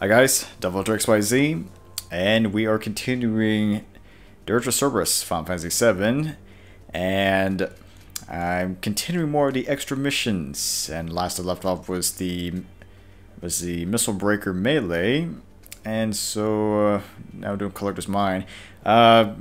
Hi guys, DevilHunterXYZ, and we are continuing Dirge of Cerberus, Final Fantasy VII, and I'm continuing more of the extra missions. And last I left off was the missile breaker melee, and so now I'm doing Collector's Mine. I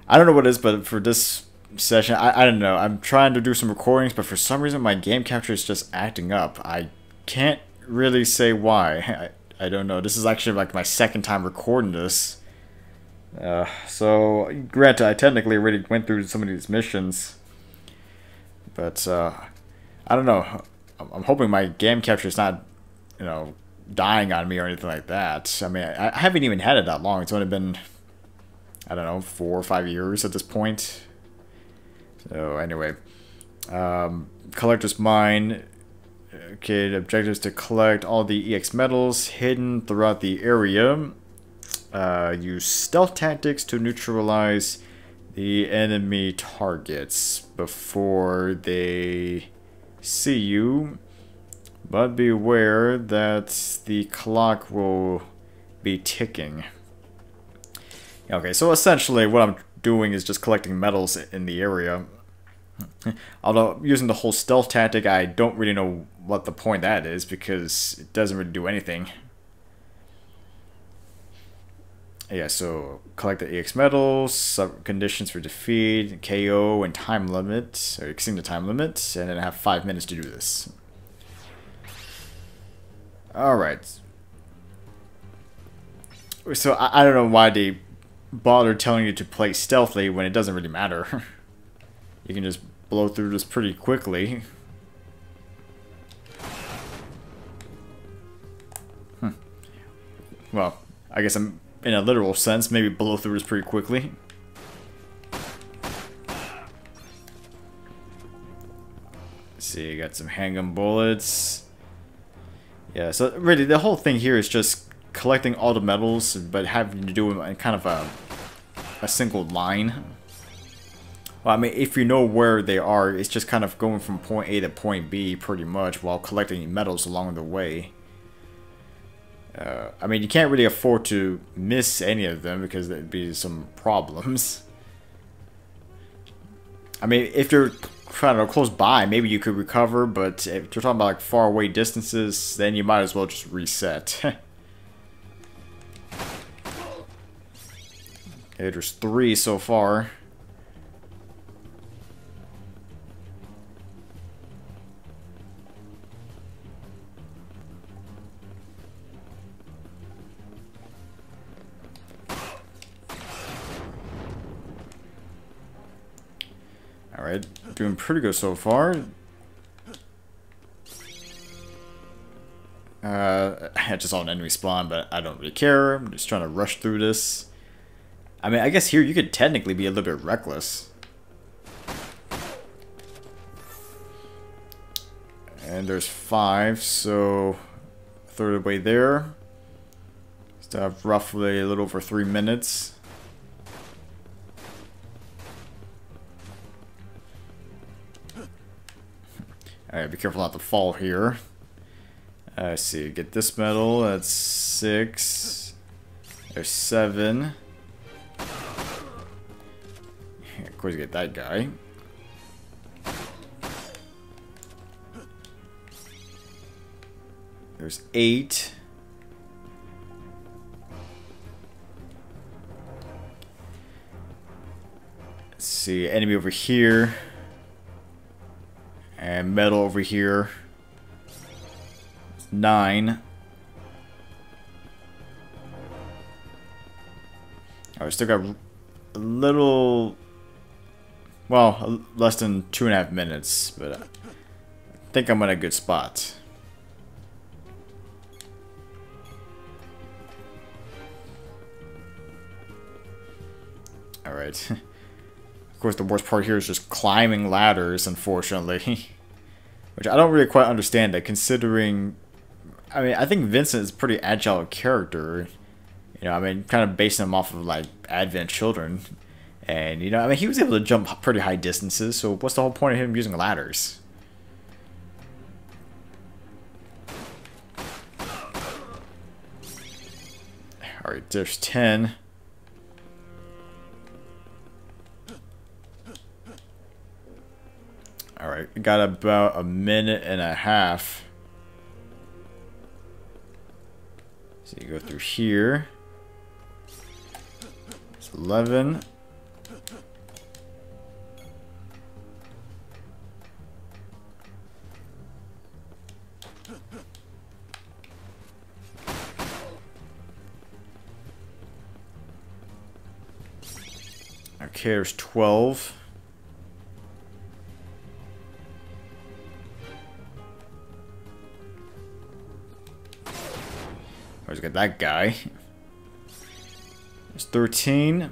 don't know what it is, but for this session, I don't know. I'm trying to do some recordings, but for some reason my game capture is just acting up. I can't really say why. I don't know. This is actually like my second time recording this. So, granted, I technically already went through some of these missions. But, I don't know. I'm hoping my game capture is not, dying on me or anything like that. I mean, I haven't even had it that long. It's only been, I don't know, 4 or 5 years at this point. So, anyway. Collector's Mine. Okay, the objective is to collect all the EX medals hidden throughout the area. Use stealth tactics to neutralize the enemy targets before they see you. But beware that the clock will be ticking. Okay, so essentially what I'm doing is just collecting medals in the area. Although using the whole stealth tactic, I don't really know what the point that is because it doesn't really do anything. Yeah, so collect the EX medals, conditions for defeat, KO, and time limit, or exceed the time limit, and then I have 5 minutes to do this. Alright. So I don't know why they bother telling you to play stealthily when it doesn't really matter. You can just blow through this pretty quickly. Well, I guess I'm in a literal sense, maybe blow through this pretty quickly. Let's see, you got some handgun bullets. Yeah, so really the whole thing here is just collecting all the medals, but having to do it in kind of a single line. Well, I mean, if you know where they are, it's just kind of going from point A to point B pretty much while collecting medals along the way. I mean, you can't really afford to miss any of them because there'd be some problems. I mean, if you're kind of close by, maybe you could recover, but if you're talking about like far away distances, then you might as well just reset. Okay, there's 3 so far. Alright, doing pretty good so far. I just saw an enemy spawn, but I don't really care. I'm just trying to rush through this. I mean, I guess here you could technically be a little bit reckless. And there's 5, so third of the way there. Still have roughly a little over 3 minutes. Alright, be careful not to fall here. Let's see, get this medal, that's 6. There's 7. Of course, you get that guy. There's 8. Let's see, enemy over here. And metal over here. 9. I still got a little, well, less than 2.5 minutes, but I think I'm in a good spot. Alright. Of course, the worst part here is just climbing ladders, unfortunately. Which I don't really quite understand that, considering... I mean, I think Vincent is a pretty agile character. I mean, kind of basing him off of, like, Advent Children. And, I mean, he was able to jump pretty high distances, so what's the whole point of him using ladders? Alright, there's 10. Alright, we got about a minute and a half. So you go through here. It's 11. Okay, there's 12. Always got that guy. There's 13.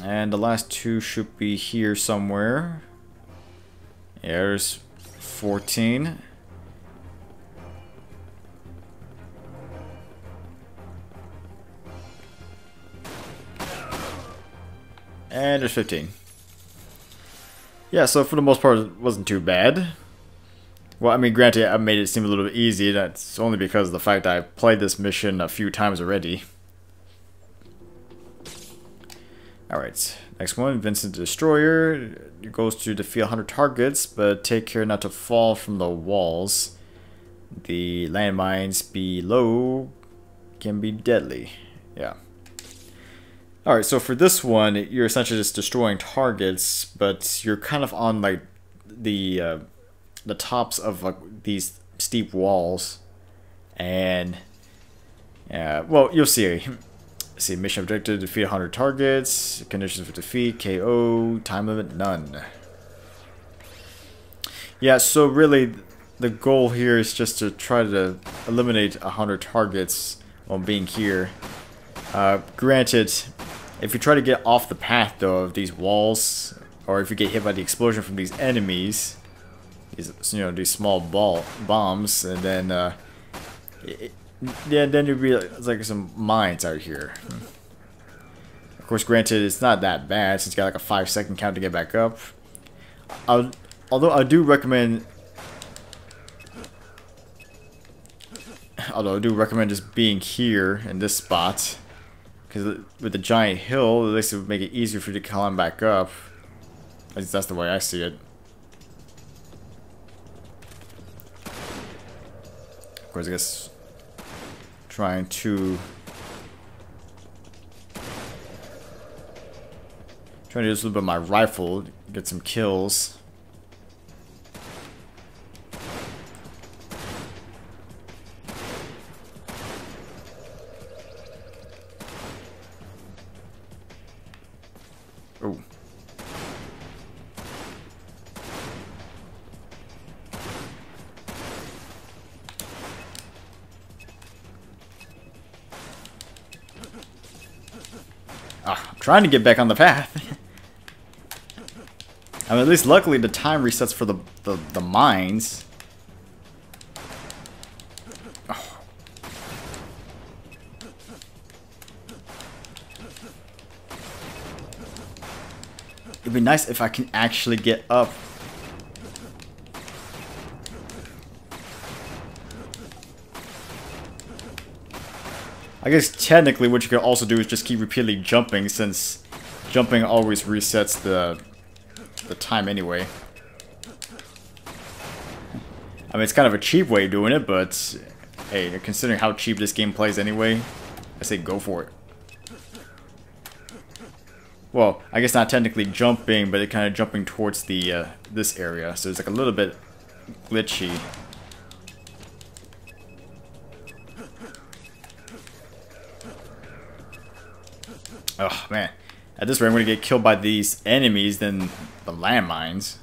And the last two should be here somewhere. Yeah, there's 14. And there's 15. Yeah, so for the most part, it wasn't too bad. Well, I mean, granted, I made it seem a little bit easy. That's only because of the fact that I've played this mission a few times already. Alright, next one, Vincent the Destroyer. It goes to defeat 100 targets, but take care not to fall from the walls. The landmines below can be deadly. Yeah. Alright, so for this one, you're essentially just destroying targets, but you're kind of on like the tops of like these steep walls, and yeah, well, you'll see. See, mission objective: defeat 100 targets. Conditions for defeat: KO. Time limit: none. Yeah, so really, the goal here is just to try to eliminate 100 targets while being here. Granted, if you try to get off the path though of these walls, or if you get hit by the explosion from these enemies, these small bombs, and then then you'd be like some mines out here. Of course, granted, it's not that bad since you got like a 5-second count to get back up. Although I do recommend just being here in this spot, because with the giant hill, at least it would make it easier for you to climb back up. At least that's the way I see it. Of course, I guess trying to use a little bit of my rifle, get some kills. Oh. I'm trying to get back on the path. I mean, at least luckily the time resets for the mines. Oh. It'd be nice if I can actually get up. I guess technically what you could also do is just keep repeatedly jumping, since jumping always resets the time anyway. I mean, it's kind of a cheap way of doing it, but hey, considering how cheap this game plays anyway, I say go for it. Well, I guess not technically jumping, but it kind of jumping towards the this area, so it's like a little bit glitchy. Oh man, at this rate I'm going to get killed by these enemies than the landmines.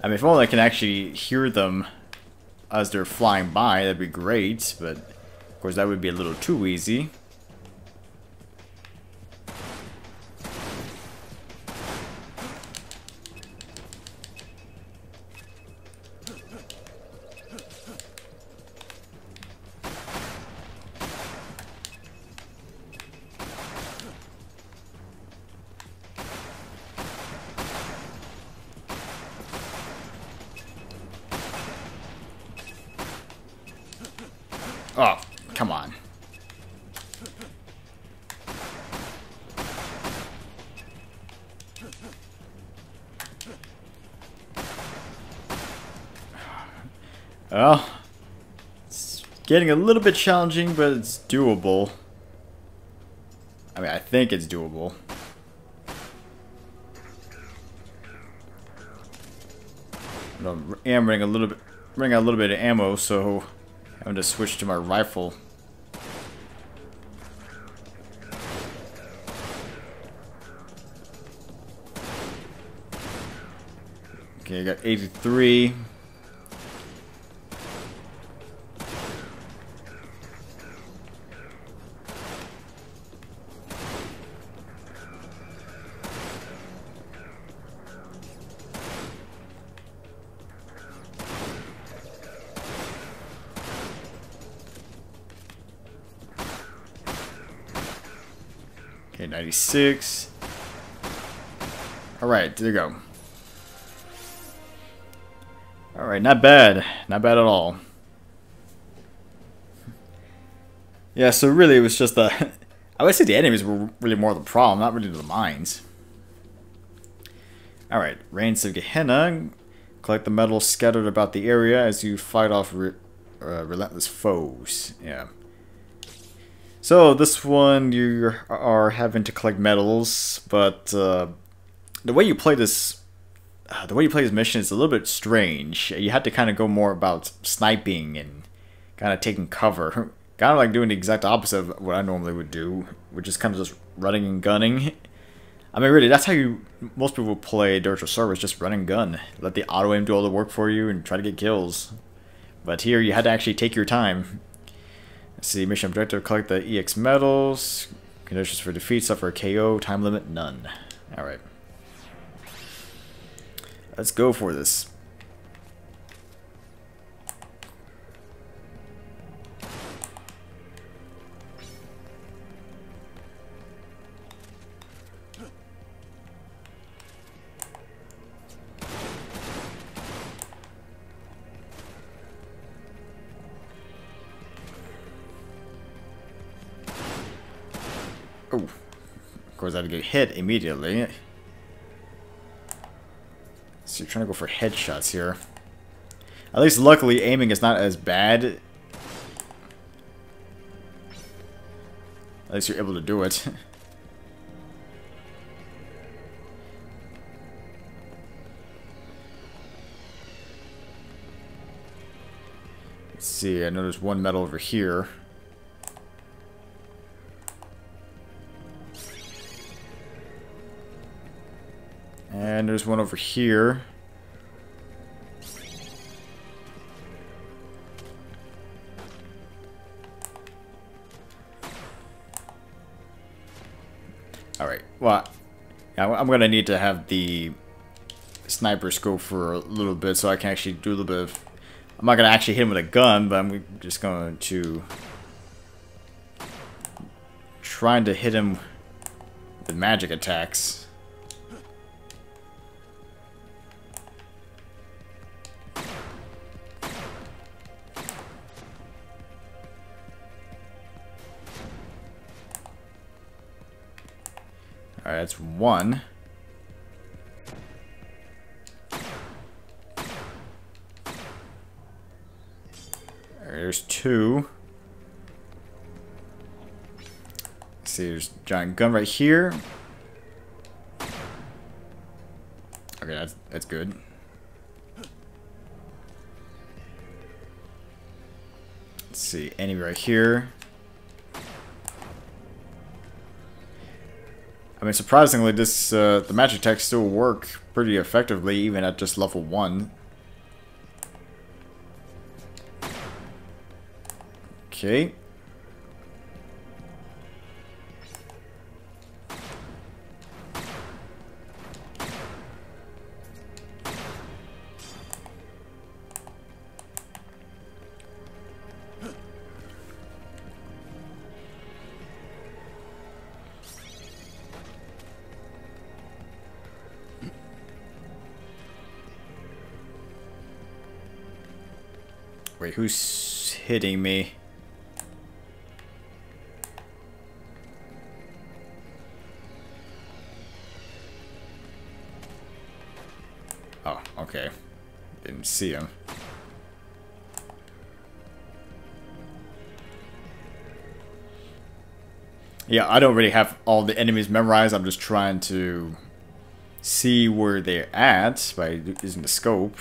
I mean, if only I can actually hear them as they're flying by, that'd be great, but of course that would be a little too easy. Oh, come on. Well, it's getting a little bit challenging, but it's doable. I mean, I think it's doable. I am running out a little bit of ammo, so I'm going to switch to my rifle. Okay, I got 83. Okay, 96. Alright, there you go. Alright, not bad. Not bad at all. Yeah, so really it was just the... I would say the enemies were really more the problem, not really the mines. Alright, Reigns of Gehenna. Collect the metals scattered about the area as you fight off relentless foes. Yeah. So this one you are having to collect medals, but the way you play this mission is a little bit strange. You have to kind of go more about sniping and kind of taking cover, kind of like doing the exact opposite of what I normally would do, which is kind of just running and gunning. I mean, really, that's how most people play Dirge of Cerberus, just run and gun. Let the auto aim do all the work for you and try to get kills. But here you had to actually take your time. Let's see, mission objective, collect the EX medals. Conditions for defeat, suffer a KO, time limit, none. Alright. Let's go for this. Oh, of course I had to get hit immediately. So you're trying to go for headshots here. At least luckily aiming is not as bad. At least you're able to do it. Let's see, I know there's one medal over here. And there's one over here. Alright, well, yeah, I'm going to need to have the sniper scope for a little bit so I can actually do a little bit of... I'm not going to actually hit him with a gun, but I'm just going to... trying to hit him with magic attacks. Alright, that's one. There's two. Let's see, there's a giant gun right here. Okay, that's good. Let's see, enemy right here. I mean, surprisingly, this the magic attacks still work pretty effectively, even at just level 1. Okay. Wait, who's hitting me? Oh, okay. Didn't see him. Yeah, I don't really have all the enemies memorized. I'm just trying to see where they're at by using the scope.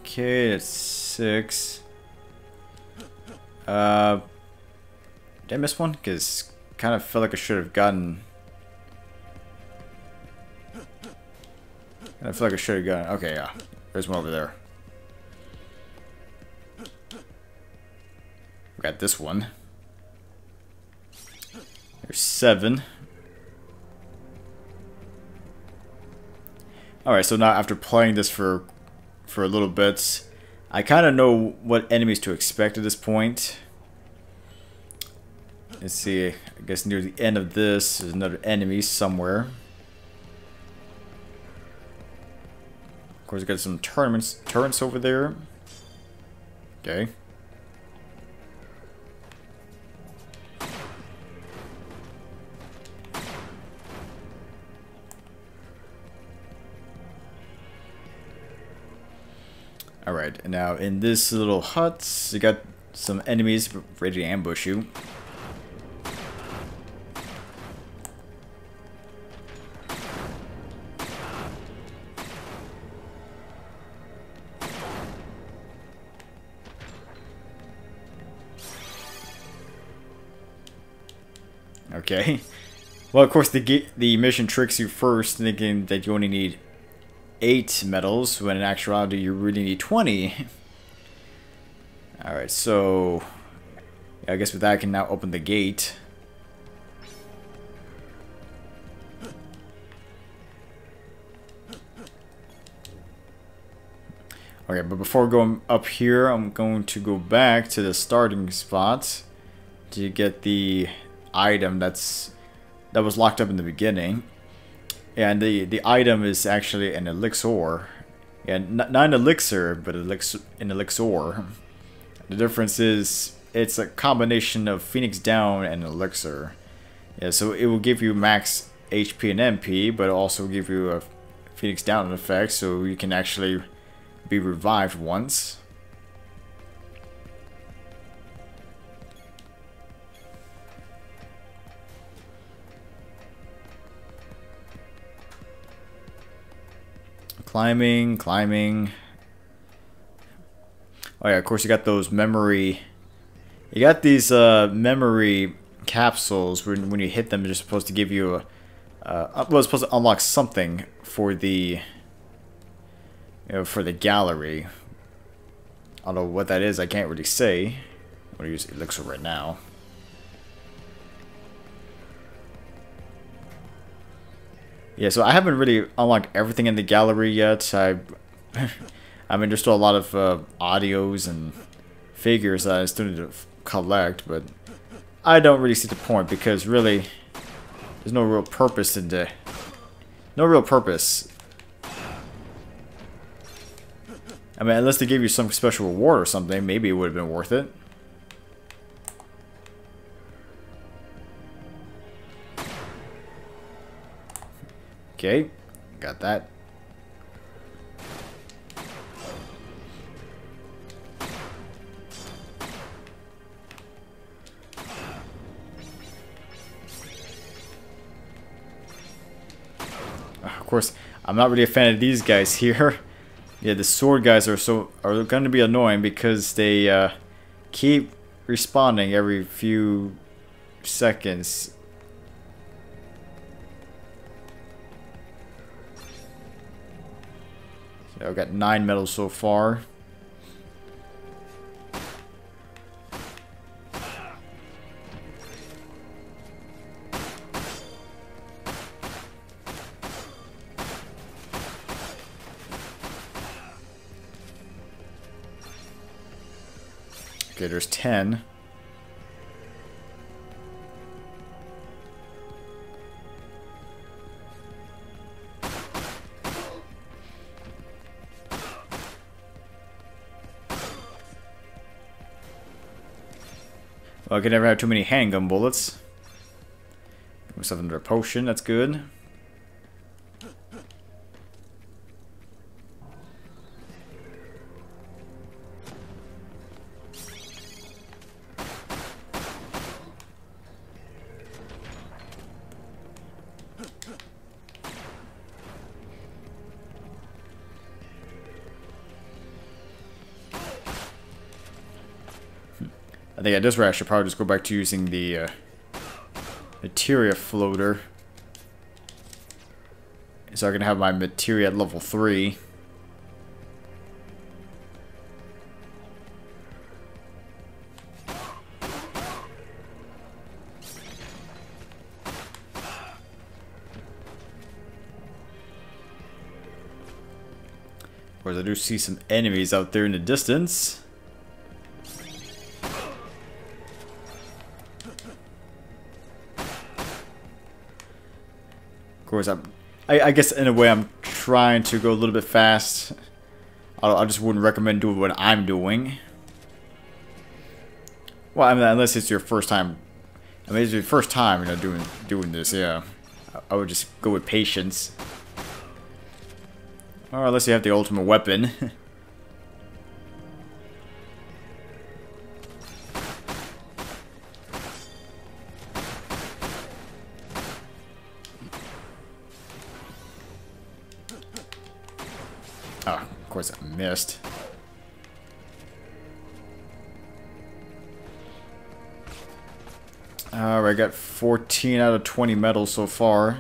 Okay, it's 6. Did I miss one? Because kind of felt like I should have gotten. I feel like I should have gotten. Okay, yeah. There's one over there. We got this one. There's 7. Alright, so now after playing this for a little bit, I kind of know what enemies to expect at this point. Let's see, I guess near the end of this, there's another enemy somewhere. Of course, we got some turrets over there. Okay. Alright, and now in this little hut, you got some enemies ready to ambush you. Okay. Well, of course, the mission tricks you first, thinking that you only need 8 medals, when in actuality you really need 20. Alright, so I guess with that I can now open the gate. Okay, but before going up here, I'm going to go back to the starting spot to get the item that was locked up in the beginning. And the item is actually an elixir. And not an elixir, but an elixir. The difference is it's a combination of Phoenix Down and elixir. Yeah, so it will give you max HP and MP, but also give you a Phoenix Down effect, so you can actually be revived once. Climbing. Oh yeah, of course you got those memory. You got these memory capsules when you hit them, they're supposed to give you well, it's supposed to unlock something for the for the gallery. Although what that is, I can't really say. I'm gonna use elixir right now. Yeah, so I haven't really unlocked everything in the gallery yet. I mean, there's still a lot of audios and figures that I still need to collect, but I don't really see the point because really, there's no real purpose in the. No real purpose. I mean, unless they gave you some special reward or something, maybe it would have been worth it. Okay, got that. Of course, I'm not really a fan of these guys here. Yeah, the sword guys are going to be annoying because they keep respawning every few seconds. So I've got 9 medals so far. Okay, there's 10. Well, I can never have too many handgun bullets. Give myself another potion, that's good. I think at this rate I should probably just go back to using the materia floater. So I can have my materia at level 3. Of course, I do see some enemies out there in the distance. Of course, I guess in a way I'm trying to go a little bit fast. I just wouldn't recommend doing what I'm doing. Well, I mean, unless it's your first time. I mean, it's your first time, you know, doing this. Yeah, I would just go with patience. Or unless you have the ultimate weapon. Oh, of course I missed. Alright, I got 14 out of 20 medals so far.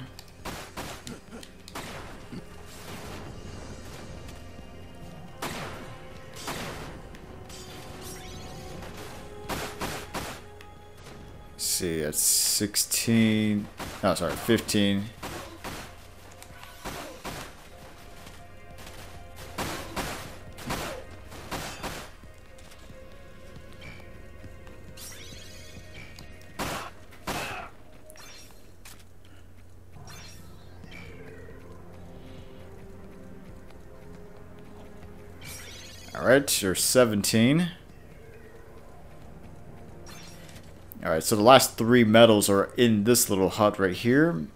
Let's see, that's 16. Oh, sorry, 15. Alright, you're 17. Alright, so the last 3 medals are in this little hut right here.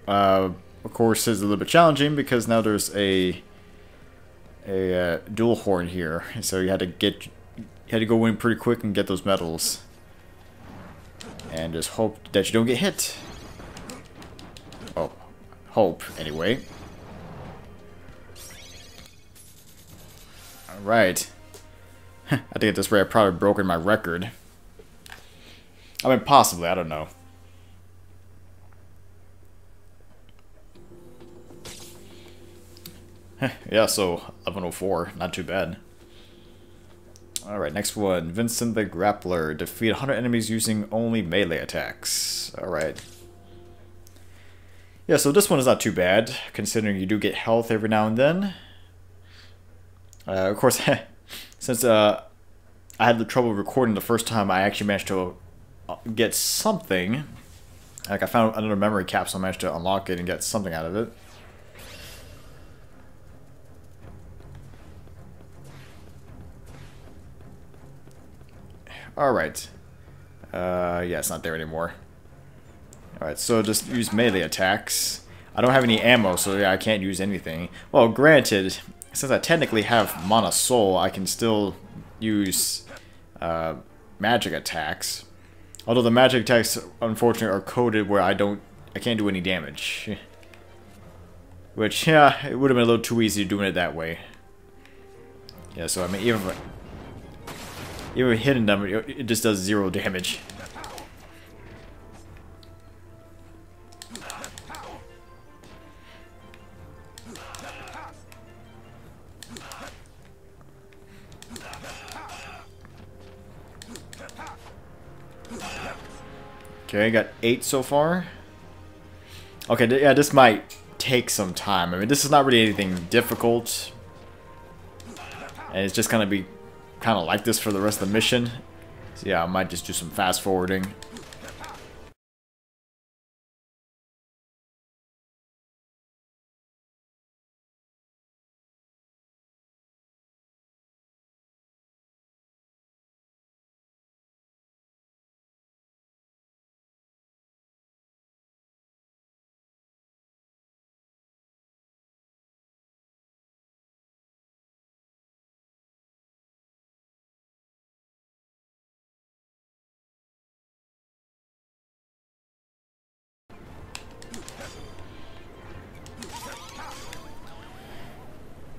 Of course, it's a little bit challenging because now there's a dual horn here. So you had to go in pretty quick and get those medals. And just hope that you don't get hit. Oh, hope, anyway. Alright. I think at this rate I've probably broken my record. I mean, possibly, I don't know. Yeah, so 1104, not too bad. Alright, next one. Vincent the Grappler. Defeat 100 enemies using only melee attacks. Alright. Yeah, so this one is not too bad, considering you do get health every now and then. Of course, since I had the trouble recording the first time, I actually managed to get something. Like, I found another memory capsule, I managed to unlock it and get something out of it. Alright. Yeah, it's not there anymore. Alright, so just use melee attacks. I don't have any ammo, so yeah, I can't use anything. Well, granted, since I technically have Mana Soul, I can still use magic attacks. Although the magic attacks, unfortunately, are coded where I can't do any damage. Which, yeah, it would have been a little too easy doing it that way. Yeah, so I mean, even hitting them, it just does 0 damage. Okay, I got 8 so far. Okay, yeah, this might take some time. I mean, this is not really anything difficult. And it's just gonna be kind of like this for the rest of the mission. So yeah, I might just do some fast forwarding.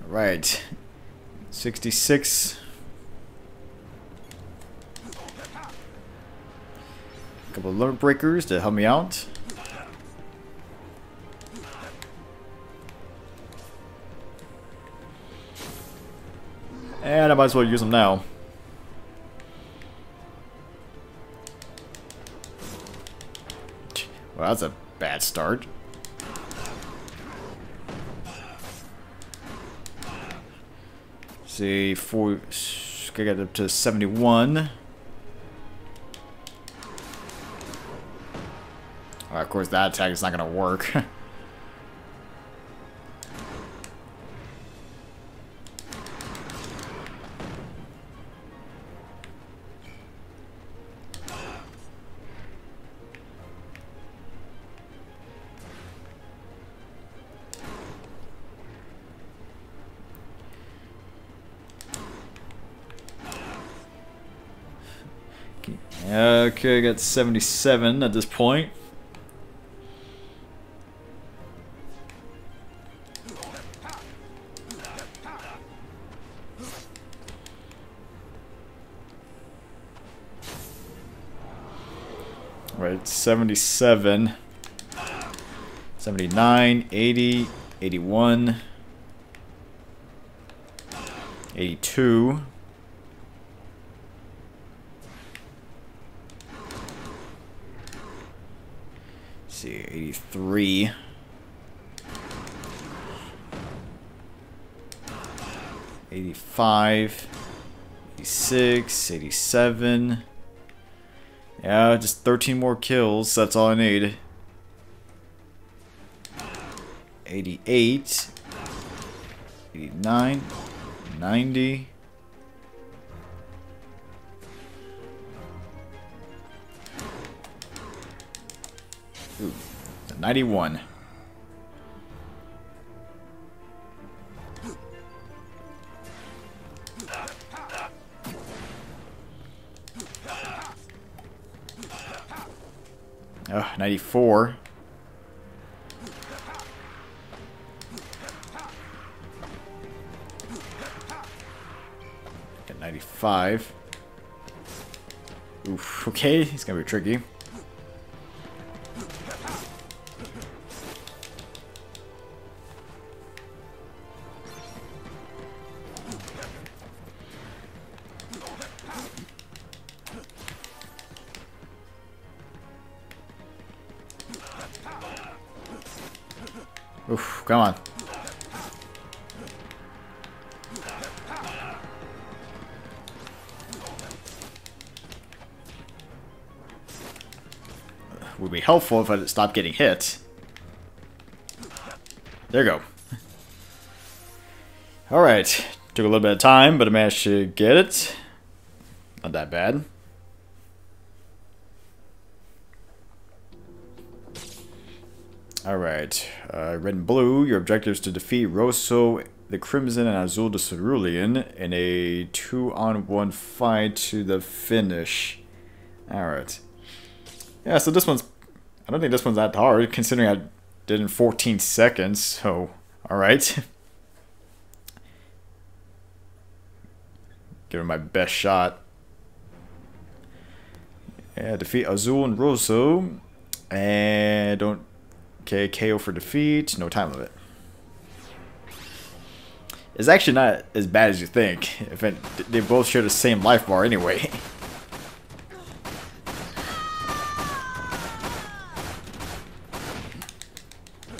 Alright. 66. A couple of limit breakers to help me out. And I might as well use them now. Well, that's a bad start. See, gotta get up to 71. Well, of course, that attack is not gonna work. Okay, I got 77 at this point. Right, 77, 79, 80, 81, 82. See, 83. 85. 86. 87. Yeah, just 13 more kills. That's all I need. 88. 89. 90. Ooh, 91. Oh, 94. Got 95. Oof, okay, it's gonna be tricky. Oof, come on. Would be helpful if I stopped getting hit. There you go. Alright. Took a little bit of time, but I managed to get it. Not that bad. Alright, red and blue, your objective is to defeat Rosso, the Crimson, and Azul the Cerulean in a 2-on-1 fight to the finish. Alright. Yeah, so this one's... I don't think this one's that hard, considering I did it in 14 seconds, so... Alright. Give it my best shot. Yeah, defeat Azul and Rosso. And don't... Okay, KO for defeat, no time limit. It's actually not as bad as you think. If they both share the same life bar anyway.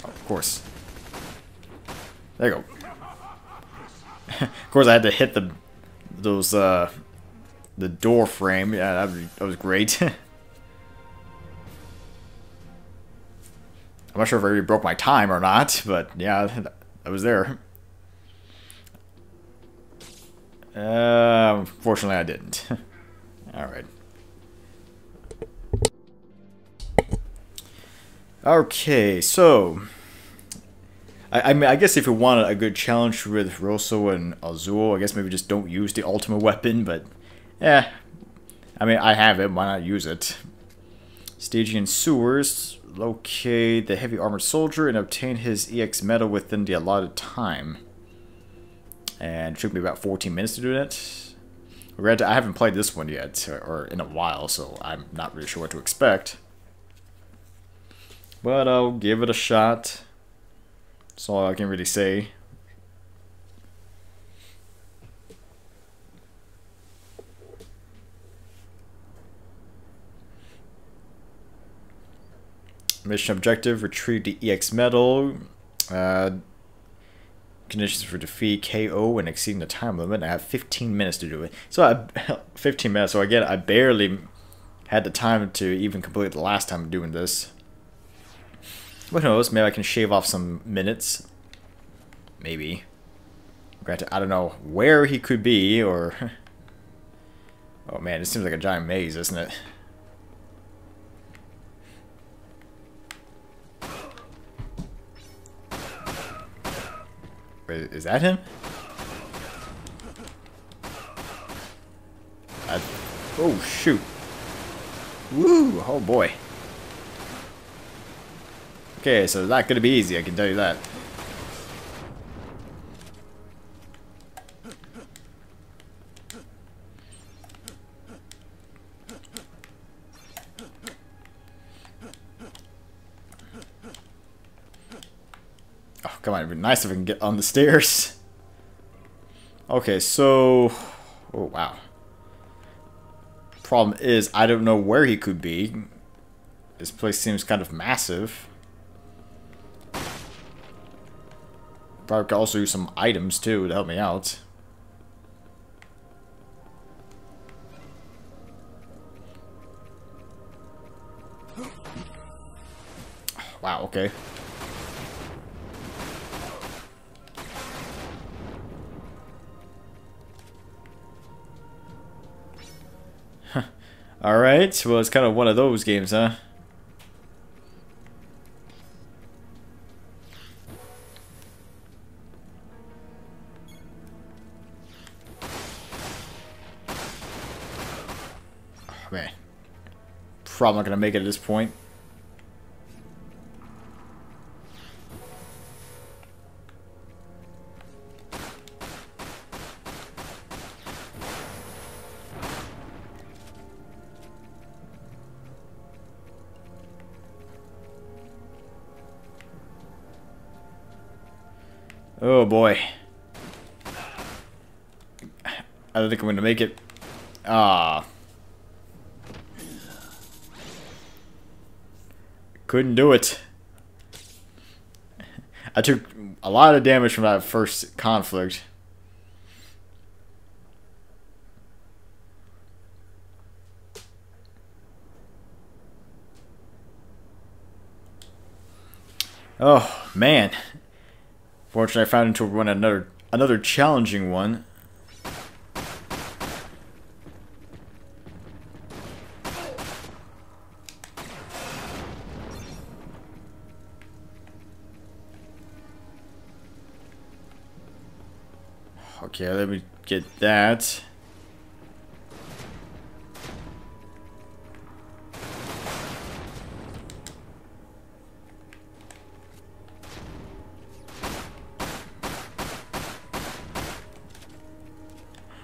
Of course. There you go. Of course, I had to hit the door frame. Yeah, that was great. I'm not sure if I already broke my time or not, but yeah, I was there. Fortunately, I didn't. Alright. Okay, so... I mean, I guess if you want a good challenge with Rosso and Azul, I guess maybe just don't use the ultimate weapon, but... Yeah. I mean, I have it, why not use it? Stygian Sewers... Locate the heavy armored soldier and obtain his EX medal within the allotted time. And it took me about 14 minutes to do that. Granted, I haven't played this one yet, or in a while, so I'm not really sure what to expect. But I'll give it a shot. That's all I can really say. Mission objective, retrieve the EX medal. Conditions for defeat, KO, and exceeding the time limit. I have 15 minutes to do it. So 15 minutes. So again, I barely had the time to even complete the last time doing this. But who knows? Maybe I can shave off some minutes. Maybe. Granted, I don't know where he could be, or... Oh man, this seems like a giant maze, isn't it? Wait, is that him? Oh shoot. Woo! Oh boy. Okay, so it's not gonna be easy, I can tell you that. Oh, come on, it'd be nice if I can get on the stairs. Okay, so... Oh, wow. Problem is, I don't know where he could be. This place seems kind of massive. Probably could also use some items, too, to help me out. Wow, okay. Alright, well, it's kind of one of those games, huh? Oh, man. Probably not gonna make it at this point. Oh boy. I don't think I'm gonna make it. Ah. Couldn't do it. I took a lot of damage from that first conflict. Oh man. Fortunately, I found into one another challenging one. Okay, let me get that.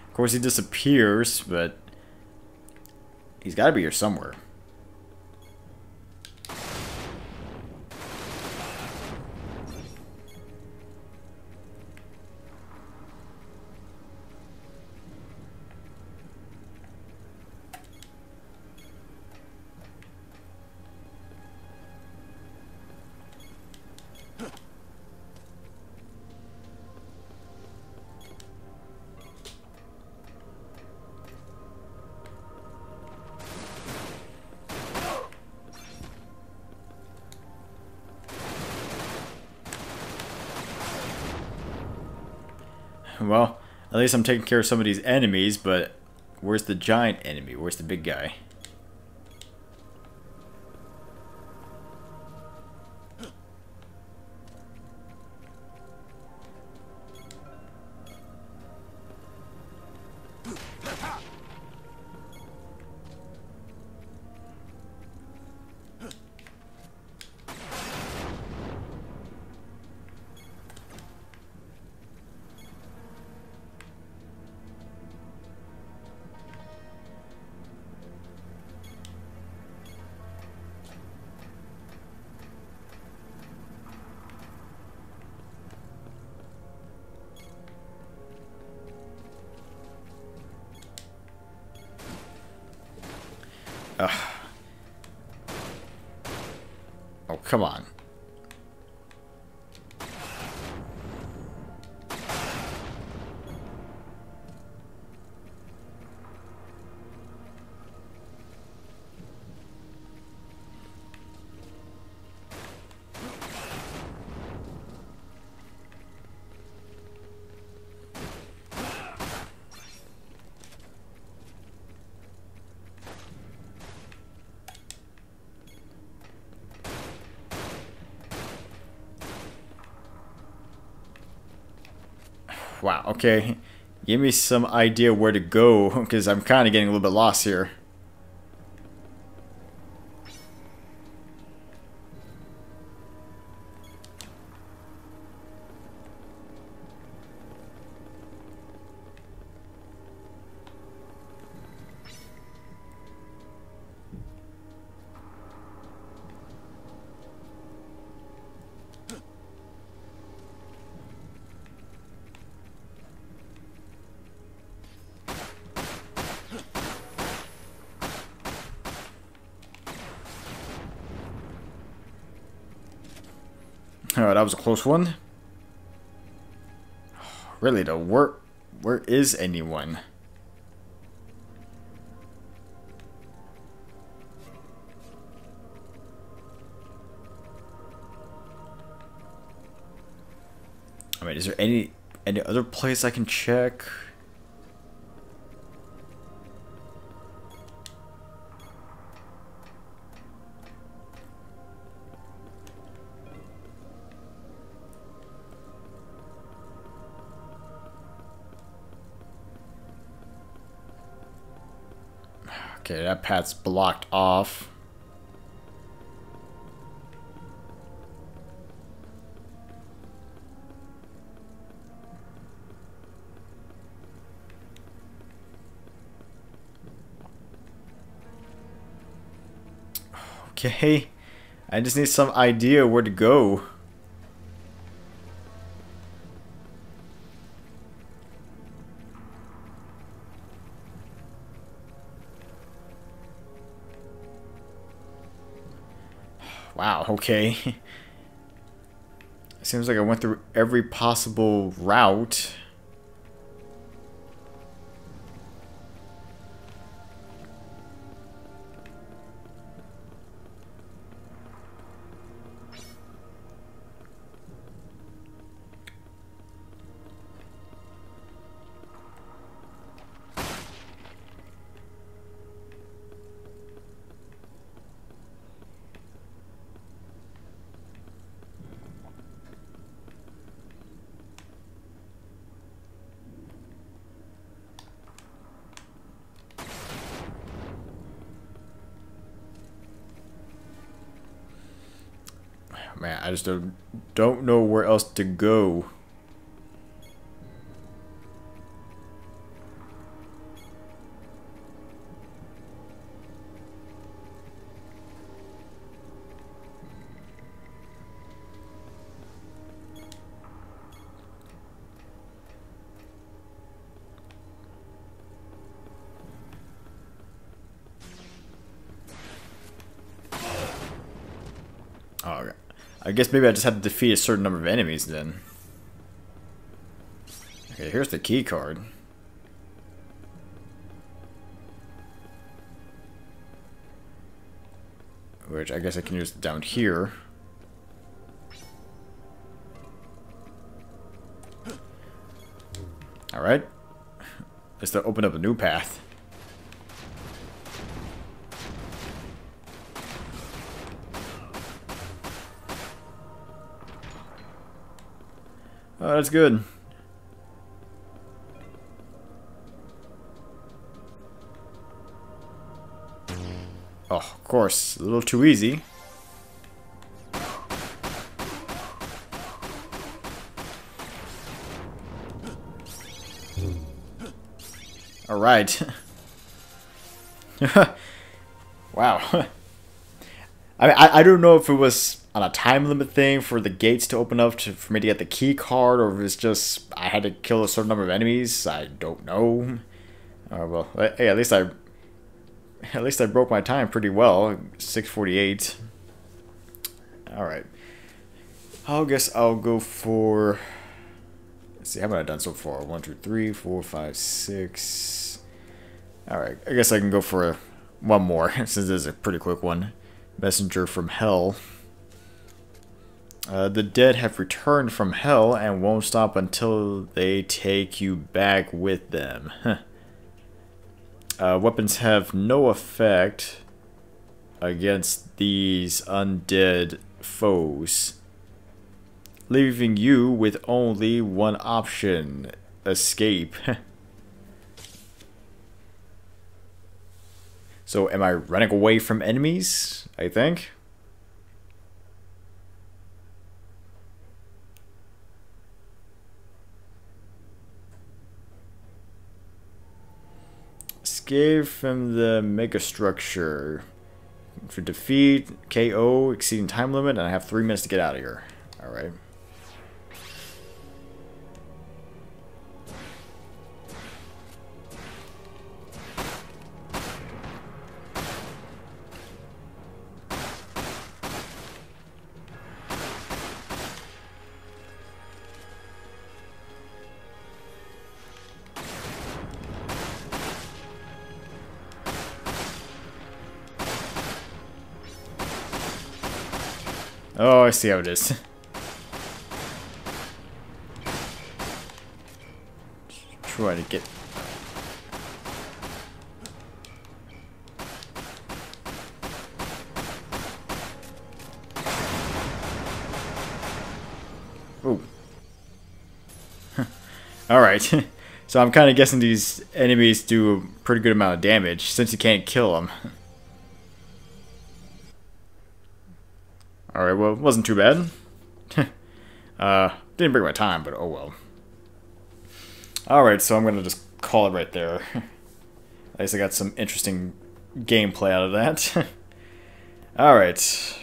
Of course, he disappears, but he's got to be here somewhere. Well, at least I'm taking care of some of these enemies, but where's the giant enemy? Where's the big guy? Ugh. Oh, come on. Wow, okay. Give me some idea where to go, because I'm kind of getting a little bit lost here. Oh, that was a close one. Really though, where is anyone? I mean, is there any other place I can check? Okay, that path's blocked off. Okay, I just need some idea where to go. Wow, okay. Seems like I went through every possible route. Man, I just don't know where else to go. Oh, I guess maybe I just have to defeat a certain number of enemies then. Okay, here's the key card. Which I guess I can use down here. Alright. Just to open up a new path. Oh, that's good. Oh, of course, a little too easy. All right. Wow. I don't know if it was on a time limit thing for the gates to open up for me to get the key card, or if it's just I had to kill a certain number of enemies. I don't know. Well, hey, at least I At least I broke my time pretty well. 6:48. Alright. I guess I'll go for... Let's see, how have I done so far? 1, 2, 3, 4, 5, 6. Alright, I guess I can go for one more, since this is a pretty quick one. Messenger from Hell. The dead have returned from Hell and won't stop until they take you back with them. Weapons have no effect against these undead foes, leaving you with only one option: escape. So am I running away from enemies, I think? Escape from the megastructure. For defeat, KO, exceeding time limit, and I have 3 minutes to get out of here. Alright. Oh, I see how it is. Trying to get... Ooh. Alright. So I'm kind of guessing these enemies do a pretty good amount of damage, since you can't kill them. Alright, well, it wasn't too bad. Didn't break my time, but oh well. Alright, so I'm going to just call it right there. At least I got some interesting gameplay out of that. Alright.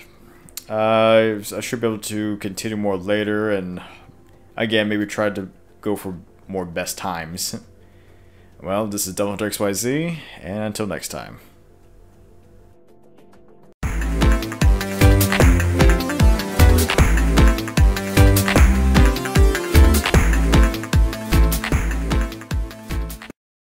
I should be able to continue more later, and again, maybe try to go for more best times. Well, this is DevilHunterXYZ, and until next time.